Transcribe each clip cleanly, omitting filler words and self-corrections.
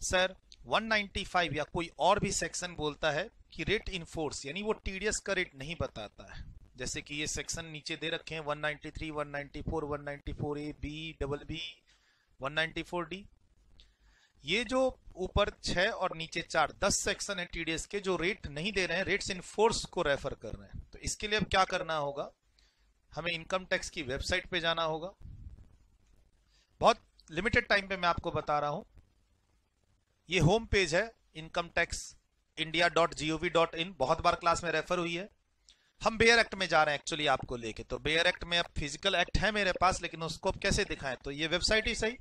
Sir 195 या कोई और भी सेक्शन बोलता है कि रेट इन फोर्स, यानी वो टीडीएस का रेट नहीं बताता है। जैसे कि ये सेक्शन नीचे दे रखे हैं 193, 194, 194A, B, double B, 194D। ये जो ऊपर 6 और नीचे 4, 10 सेक्शन है टीडीएस के जो रेट नहीं दे रहे हैं, रेट्स इन फोर्स को रेफर कर रहे हैं। तो इसके लिए अब क्या करना होगा, हमें इनकम टैक्स की वेबसाइट पे जाना होगा। बहुत लिमिटेड टाइम पे मैं आपको बता रहा हूं। ये होम पेज है इनकम टैक्स india.gov.in, बहुत बार क्लास में रेफर हुई है। हम बेयर एक्ट में जा रहे हैं एक्चुअली आपको लेके, तो बेयर एक्ट में अब फिजिकल एक्ट है मेरे पास, लेकिन उसको अब कैसे दिखाएं, तो ये वेबसाइट ही सही।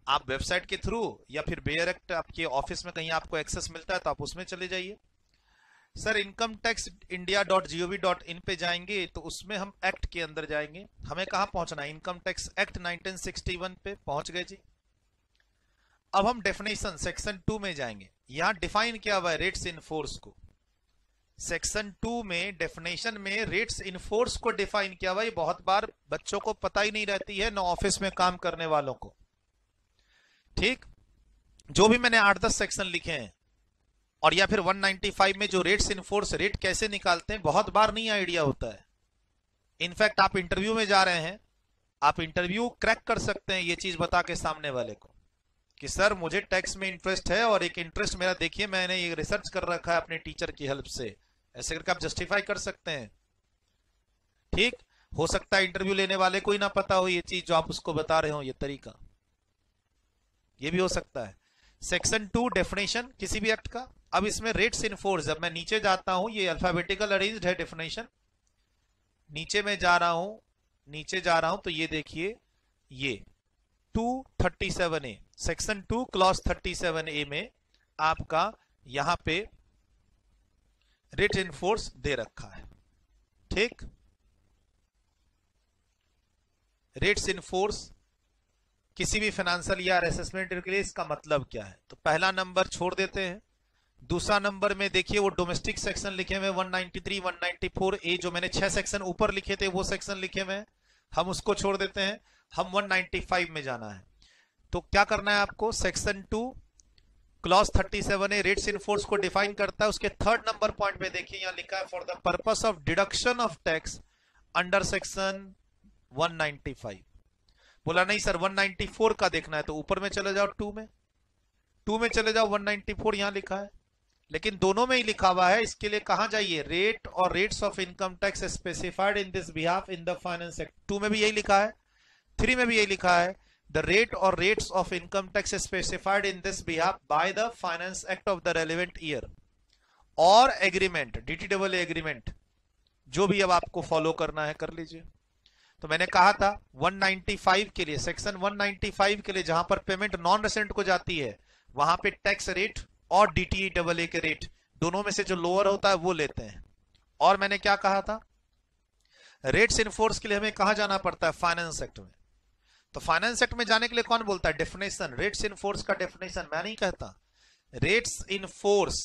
आप वेबसाइट के थ्रू या फिर बेयर एक्ट आपके ऑफिस में कहीं आपको एक्सेस मिलता है तो आप उसमें चले जाइए। सर इनकम टैक्स india.gov.in पे जाएंगे तो उसमें हम एक्ट के अंदर जाएंगे। हमें कहां पहुंचना है, इनकम टैक्स एक्ट 1961 पे पहुंच गए जी। अब हम डेफिनेशन सेक्शन 2 में जाएंगे। यहां डिफाइन किया हुआ है रेट्स इन फोर्स को। सेक्शन 2 में डेफिनेशन में रेट्स इन फोर्स को डिफाइन किया हुआ है। बहुत बार बच्चों को पता ही नहीं रहती है, न ऑफिस में काम करने वालों को। ठीक, जो भी मैंने 8-10 सेक्शन लिखे हैं और या फिर 195 में जो रेट्स इन फोर्स, रेट कैसे निकालते हैं बहुत बार नहीं आइडिया होता है। इनफैक्ट आप इंटरव्यू में जा रहे हैं, आप इंटरव्यू क्रैक कर सकते हैं ये चीज बता के सामने वाले को कि सर मुझे टैक्स में इंटरेस्ट है और एक इंटरेस्ट मेरा देखिए मैंने ये रिसर्च कर रखा है अपने टीचर की हेल्प से, ऐसे करके आप जस्टिफाई कर सकते हैं। ठीक, हो सकता है इंटरव्यू लेने वाले को ही ना पता हो ये चीज जो आप उसको बता रहे हो, ये तरीका, ये भी हो सकता है। सेक्शन 2 डेफिनेशन किसी भी एक्ट का। अब इसमें रेट्स इन फोर्स, जब मैं नीचे जाता हूं, ये अल्फाबेटिकल अरेंज्ड है डेफिनेशन, नीचे में जा रहा हूं, नीचे जा रहा हूं तो ये देखिए ये 237A, सेक्शन 2 क्लॉज 37A में आपका यहां पे रेट इन फोर्स दे रखा है। ठीक, रेट्स इन फोर्स किसी भी फाइनेंशियल ईयर असेसमेंट के लिए इसका मतलब क्या है, तो पहला नंबर छोड़ देते हैं। दूसरा नंबर में देखिए वो डोमेस्टिक सेक्शन लिखे हुए 193, 194A, जो मैंने 6 सेक्शन ऊपर लिखे थे वो सेक्शन लिखे हुए हैं, हम उसको छोड़ देते हैं। हम 195 में जाना है। तो क्या करना है आपको, section 2 clause 37A rates in force को डिफाइन करता है। उसके 3rd नंबर पॉइंट पे देखिए यहां लिखा है for the purpose of deduction of tax under section 195। बोला नहीं सर 194 का देखना है, तो ऊपर में चले जाओ 2 में चले जाओ, 194 यहां लिखा है, लेकिन दोनों में ही लिखा हुआ है। इसके लिए कहां जाइए, रेट और rates of income tax specified in this behalf in the finance act. 2 में भी यही लिखा है, 3 में भी यही लिखा है, द रेट और rates of income tax specified in this behalf by the finance act of the relevant year और एग्रीमेंट, DTAA एग्रीमेंट, जो भी अब आपको फॉलो करना है कर लीजिए। तो मैंने कहा था 195 के लिए, सेक्शन 195 के लिए जहां पर पेमेंट नॉन रेसिडेंट को जाती है वहां पे टैक्स रेट और DTAA के रेट दोनों में से जो लोअर होता है वो लेते हैं। और मैंने क्या कहा था, रेट्स इन फोर्स के लिए हमें कहां जाना पड़ता है, फाइनेंस एक्ट में। तो फाइनेंस एक्ट में जाने के लिए कौन बोलता है, डेफिनेशन, रेट्स इन फोर्स का डेफिनेशन मैं नहीं कहता। रेट्स इन फोर्स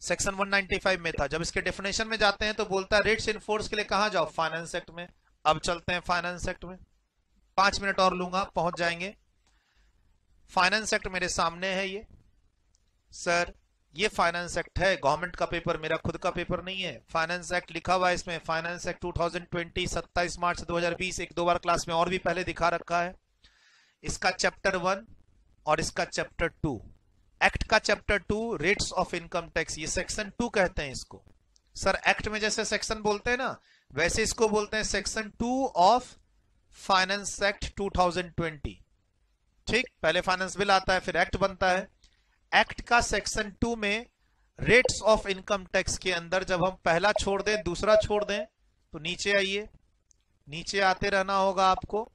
सेक्शन 195 में था, जब इसके डेफिनेशन में जाते हैं तो बोलता है रेट्स इन फोर्स के लिए कहां जाओ, फाइनेंस एक्ट में। अब चलते हैं फाइनेंस एक्ट में, 5 मिनट और लूंगा, पहुंच जाएंगे। फाइनेंस एक्ट मेरे सामने है ये। सर ये फाइनेंस एक्ट है, गवर्नमेंट का पेपर, मेरा खुद का पेपर नहीं है। फाइनेंस एक्ट लिखा हुआ है इसमें, फाइनेंस एक्ट 2020, 27 मार्च 2020, 1-2 बार क्लास में और भी पहले दिखा रखा है। इसका चैप्टर 1 और इसका चैप्टर 2, एक्ट का chapter 2 rates of income tax, ये सेक्शन 2 कहते हैं इसको। सर एक्ट में जैसे सेक्शन बोलते हैं ना, वैसे इसको बोलते हैं सेक्शन 2 ऑफ फाइनेंस एक्ट 2020। ठीक, पहले फाइनेंस बिल आता है फिर एक्ट बनता है। एक्ट का सेक्शन 2 में रेट्स ऑफ इनकम टैक्स के अंदर जब हम पहला छोड़ दें दूसरा छोड़ दें तो नीचे आइए, नीचे आते रहना होगा आपको।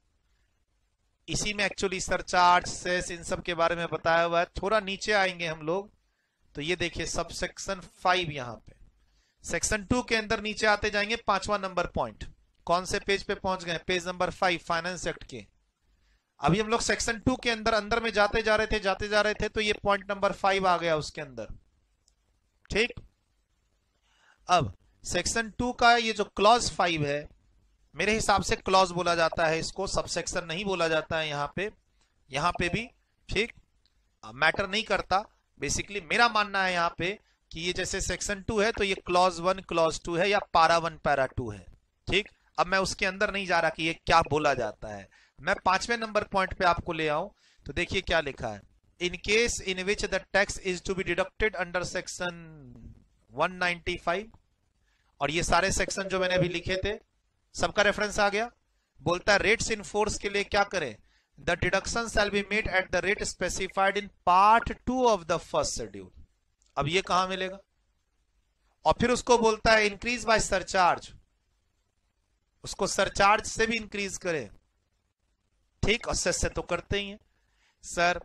इसी में एक्चुअली सरचार्ज, सेस, इन सब के बारे में बताया हुआ है। थोड़ा नीचे आएंगे हम लोग तो ये देखिए सब सेक्शन 5 यहां पे, सेक्शन 2 के अंदर नीचे आते जाएंगे। 5वां नंबर पॉइंट, कौन से पेज पे पहुंच गए, पेज नंबर 5 फाइनेंस एक्ट के। अभी हम लोग सेक्शन 2 के अंदर में जाते जा रहे थे तो ये पॉइंट नंबर 5 आ गया उसके अंदर। ठीक, अब सेक्शन 2 का ये जो क्लॉज 5 है, मेरे हिसाब से क्लॉज बोला जाता है इसको, सब सेक्शन नहीं बोला जाता है यहां पे भी। ठीक, मैटर नहीं करता। बेसिकली मेरा मानना है यहाँ पे कि ये जैसे सेक्शन 2 है तो ये क्लॉज 1 क्लॉज 2 है या पैरा 1 पैरा 2 है। ठीक, अब मैं उसके अंदर नहीं जा रहा कि ये क्या बोला जाता है। मैं 5वें नंबर पॉइंट पे आपको ले आऊं तो देखिए क्या लिखा है, in case in which the tax is to be deducted under section 195, और ये सारे सेक्शन जो मैंने अभी लिखे थे सबका रेफरेंस आ गया। बोलता है रेट्स इन फोर्स के लिए क्या करें, the deduction shall be made at the rate specified in part 2 of the first schedule. अब ये कहां मिलेगा, और फिर उसको बोलता है इंक्रीज बाय सरचार्ज, उसको सरचार्ज से भी इंक्रीज करें। ठीक, और सेस से तो करते ही हैं सर।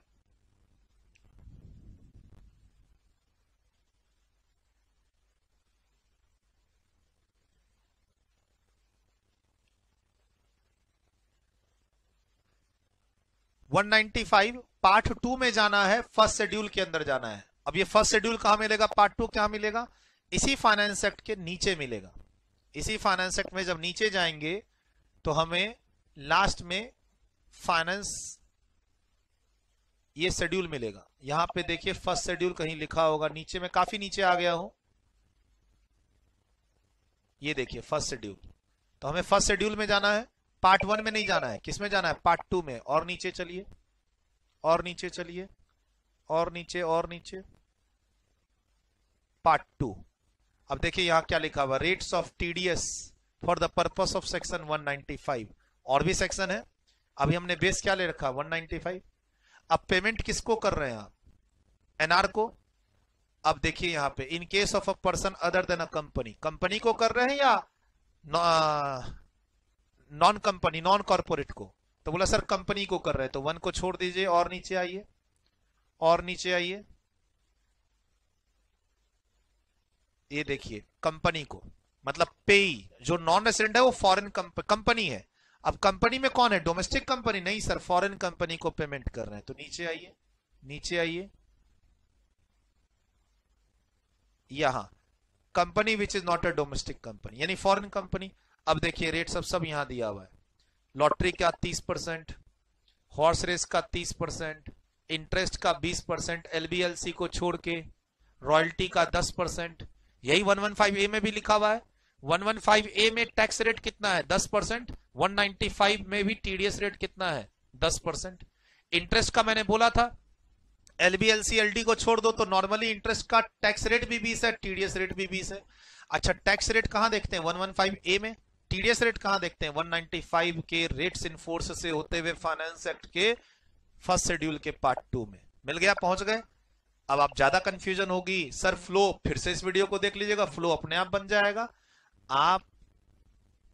(195) पार्ट 2 में जाना है, फर्स्ट शेड्यूल के अंदर जाना है। अब ये फर्स्ट शेड्यूल कहां मिलेगा, पार्ट 2 कहां मिलेगा, इसी फाइनेंस एक्ट के नीचे मिलेगा। इसी फाइनेंस एक्ट में जब नीचे जाएंगे तो हमें लास्ट में फाइनेंस ये शेड्यूल मिलेगा। यहां पे देखिए फर्स्ट शेड्यूल कहीं लिखा होगा नीचे, में काफी नीचे आ गया हूं, ये देखिए फर्स्ट शेड्यूल। तो हमें फर्स्ट शेड्यूल में जाना है, पार्ट 1 में नहीं जाना है। किस में जाना है, पार्ट 2 में। और नीचे चलिए, और नीचे चलिए, और नीचे, और नीचे, पार्ट 2। अब देखिए यहां क्या लिखा हुआ, rates of TDS for the purpose of section 195। और भी सेक्शन है, अभी हमने बेस क्या ले रखा, 195। अब पेमेंट किसको कर रहे हैं आप, एनआर को। अब देखिए यहां पे in case of a person other than a company, company को कर रहे हैं या नॉन कंपनी, नॉन कॉर्पोरेट को। तो बोला सर कंपनी को कर रहे हैं, तो 1 को छोड़ दीजिए और नीचे आइए, और नीचे आइए, ये देखिए कंपनी को, मतलब पेई जो नॉन रेसिडेंट है वो फॉरेन कंपनी है। अब कंपनी में कौन है, डोमेस्टिक कंपनी नहीं सर, फॉरेन कंपनी को पेमेंट कर रहे हैं। तो नीचे आइए, नीचे आइए, यहां company which is not a domestic company, यानी फॉरेन कंपनी। अब देखिए रेट सब यहां दिया हुआ है, लॉटरी का 30%, हॉर्स रेस का 30%, इंटरेस्ट का 20%, एलबीएलसी को छोड़ के, रॉयल्टी का 10%। यही 115A में भी लिखा हुआ है। 115A में टैक्स रेट कितना है, 10%। 195 में भी टीडीएस रेट कितना है, 10%। इंटरेस्ट का मैंने बोला था, एलबीएलसी एलडी को छोड़ दो तो नॉर्मली इंटरेस्ट का टैक्स रेट भी 20 है, टीडीएस रेट भी 20 है। अच्छा टैक्स रेट कहां देखते हैं, 115A में। टीडीएस रेट कहां देखते हैं, 195 के रेट्स इन फोर्स से होते हुए फाइनेंस एक्ट के फर्स्ट शेड्यूल के पार्ट 2 में। मिल गया, पहुंच गए। अब आप ज्यादा कंफ्यूजन होगी सर फ्लो, फिर से इस वीडियो को देख लीजिएगा, फ्लो अपने आप बन जाएगा। आप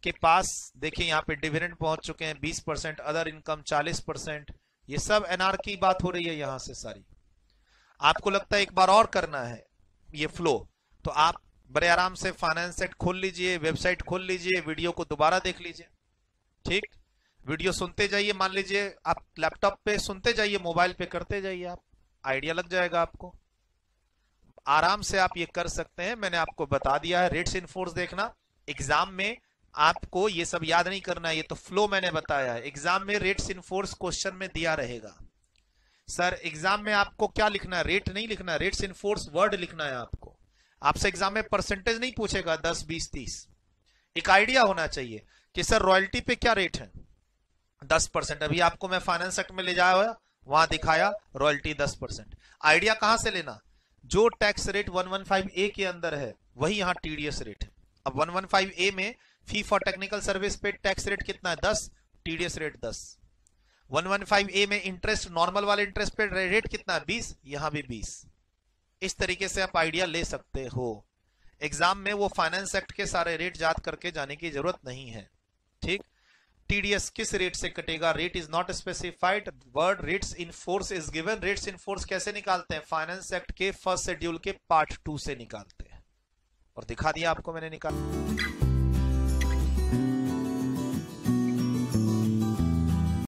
के पास देखिए यहाँ पे डिविडेंड पहुंच चुके हैं 20%, अदर इनकम 40%, ये सब एनआर की बात हो रही है यहां से सारी। आपको लगता है एक बार और करना है ये फ्लो, तो आप बड़े आराम से फाइनेंस एक्ट खोल लीजिए, वेबसाइट खोल लीजिए, वीडियो को दोबारा देख लीजिए। ठीक, वीडियो सुनते जाइए, मान लीजिए आप लैपटॉप पे सुनते जाइए, मोबाइल पे करते जाइए, आप आइडिया लग जाएगा आपको। आराम से आप ये कर सकते हैं, मैंने आपको बता दिया है। रेट्स इन फोर्स देखना, एग्जाम में आपको ये सब याद नहीं करना है, ये तो फ्लो मैंने बताया है। एग्जाम में रेट्स इन फोर्स क्वेश्चन में दिया रहेगा। सर एग्जाम में आपको क्या लिखना है, रेट नहीं लिखना है, रेट्स इन फोर्स वर्ड लिखना है आपको। आपसे एग्जाम में परसेंटेज नहीं पूछेगा 10, 20, 30। एक आइडिया होना चाहिए कि सर रॉयल्टी पे क्या रेट है, 10%। अभी आपको मैं फाइनेंस एक्ट में ले जाया, वहां दिखाया रॉयल्टी 10%। आइडिया कहां से लेना, जो टैक्स रेट 115A के अंदर है वही यहां टीडीएस रेट है। अब 115A में फी फॉर टेक्निकल सर्विस पे टैक्स रेट कितना है, 10, टीडीएस रेट 10। 115A में इंटरेस्ट, नॉर्मल वाले इंटरेस्ट पे रेट कितना है, 20, यहां भी 20। इस तरीके से आप आइडिया ले सकते हो। एग्जाम में वो फाइनेंस एक्ट के सारे रेट याद करके जाने की जरूरत नहीं है। ठीक, टीडीएस किस रेट से कटेगा, rate is not specified, word rates in force is given. Rates in force कैसे निकालते हैं, फाइनेंस एक्ट के फर्स्ट शेड्यूल के पार्ट 2 से निकालते हैं, और दिखा दिया आपको मैंने निकाल।